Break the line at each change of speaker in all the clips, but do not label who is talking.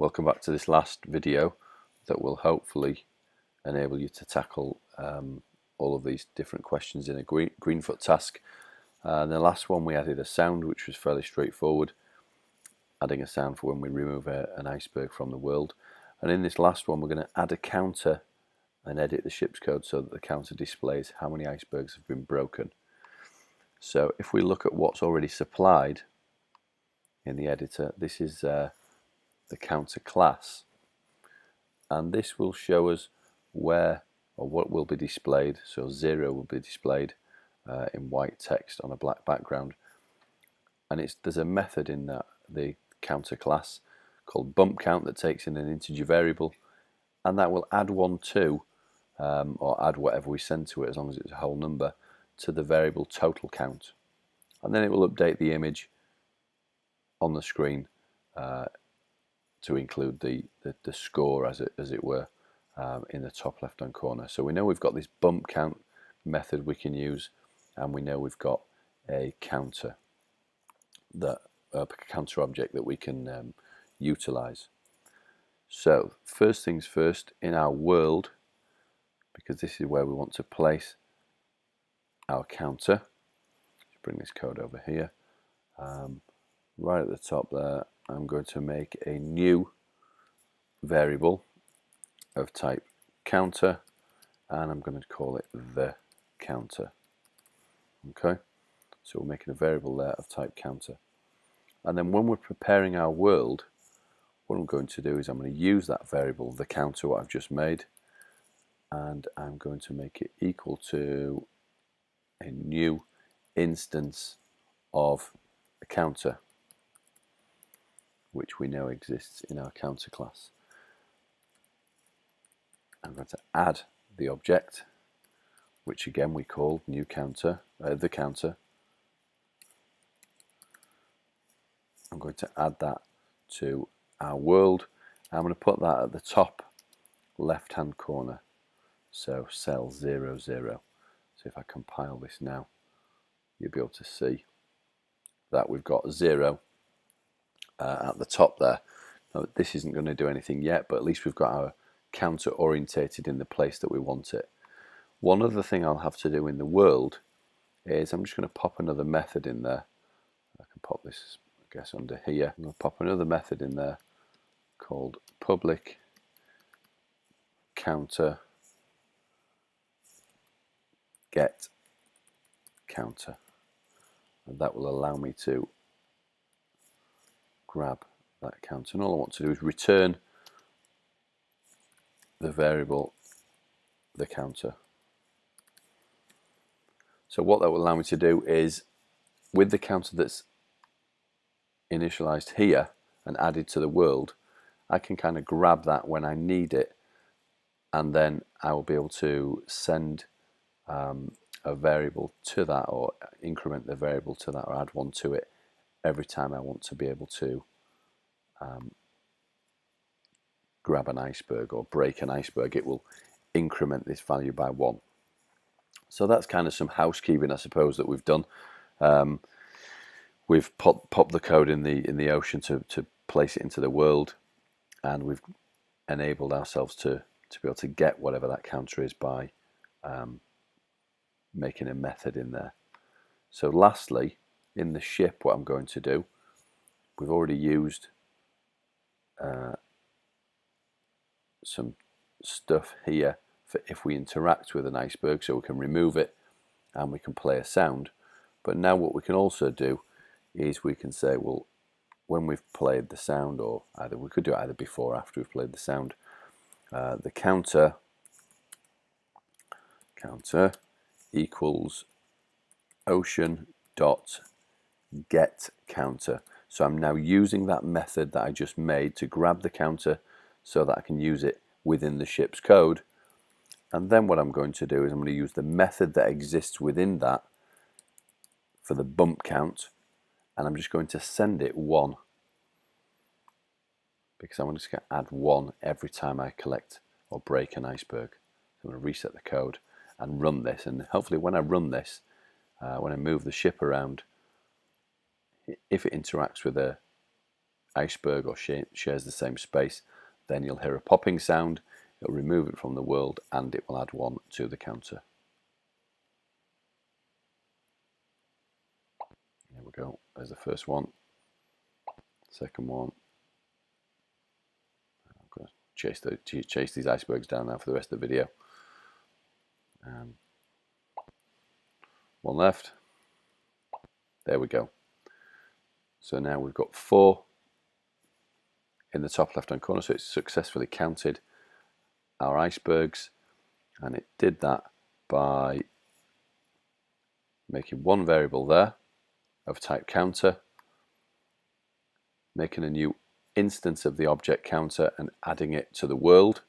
Welcome back to this last video that will hopefully enable you to tackle all of these different questions in a Greenfoot task. The last one we added a sound, which was fairly straightforward, adding a sound for when we remove an iceberg from the world. And in this last one we're going to add a counter and edit the ship's code so that the counter displays how many icebergs have been broken. So if we look at what's already supplied in the editor, this is the counter class, and this will show us where or what will be displayed. So 0 will be displayed in white text on a black background, and there's a method in the counter class called bump count that takes in an integer variable, and that will add 1 to or add whatever we send to it, as long as it's a whole number, to the variable total count, and then it will update the image on the screen to include the score, as it were, in the top left hand corner. So we know we've got this bump count method we can use, and we know we've got a counter, counter object that we can utilize. So first things first, in our world, because this is where we want to place our counter, let's bring this code over here. Right at the top there, I'm going to make a new variable of type counter, and I'm going to call it the counter. Okay, so we're making a variable there of type counter, and then when we're preparing our world, what I'm going to do is I'm going to use that variable, the counter, what I've just made, and I'm going to make it equal to a new instance of a counter, which we know exists in our counter class. I'm going to add the object, which again we call new counter, the counter. I'm going to add that to our world. I'm going to put that at the top left hand corner, so cell 00. So if I compile this now, you'll be able to see that we've got 0 at the top there. Now, this isn't going to do anything yet, but at least we've got our counter orientated in the place that we want it. One other thing I'll have to do in the world is I'm just going to pop another method in there. I can pop this, I guess, under here. I'm going to pop another method in there called public counter get counter, and that will allow me to grab that counter, and all I want to do is return the variable the counter. So what that will allow me to do is, with the counter that's initialized here and added to the world, I can kind of grab that when I need it, and then I will be able to send a variable to that, or increment the variable to that, or add one to it every time I want to be able to grab an iceberg or break an iceberg. It will increment this value by 1. So that's kind of some housekeeping, I suppose, that we've done. We've popped the code in the ocean to place it into the world, and we've enabled ourselves to be able to get whatever that counter is by making a method in there. So lastly, in the ship, what I'm going to do, we've already used some stuff here for if we interact with an iceberg, so we can remove it and we can play a sound. But now what we can also do is we can say, well, when we've played the sound, or we could do it either before or after we've played the sound, the counter equals ocean dot get counter. So I'm now using that method that I just made to grab the counter so that I can use it within the ship's code. And then what I'm going to do is I'm going to use the method that exists within that for the bump count, and I'm just going to send it 1, because I'm just going to add 1 every time I collect or break an iceberg. So I'm going to reset the code and run this, and hopefully when I run this, when I move the ship around, if it interacts with iceberg or shares the same space, then you'll hear a popping sound. It'll remove it from the world and it will add 1 to the counter. Here we go. There's the first one. Second one. I'm going to chase these icebergs down now for the rest of the video. One left. There we go. So now we've got 4 in the top left hand corner, so it's successfully counted our icebergs, and it did that by making 1 variable there of type counter, making a new instance of the object counter and adding it to the world,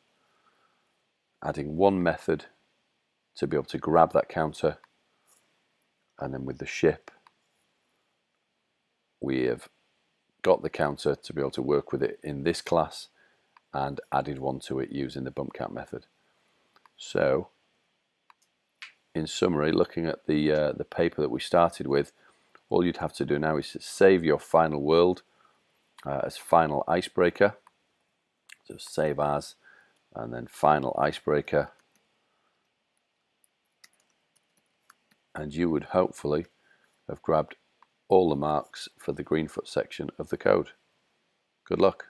adding 1 method to be able to grab that counter, and then with the ship we have got the counter to be able to work with it in this class and added 1 to it using the bump count method. So in summary, looking at the paper that we started with, all you'd have to do now is to save your final world as final icebreaker. So save as, and then final icebreaker, and you would hopefully have grabbed all the marks for the Greenfoot section of the code. Good luck.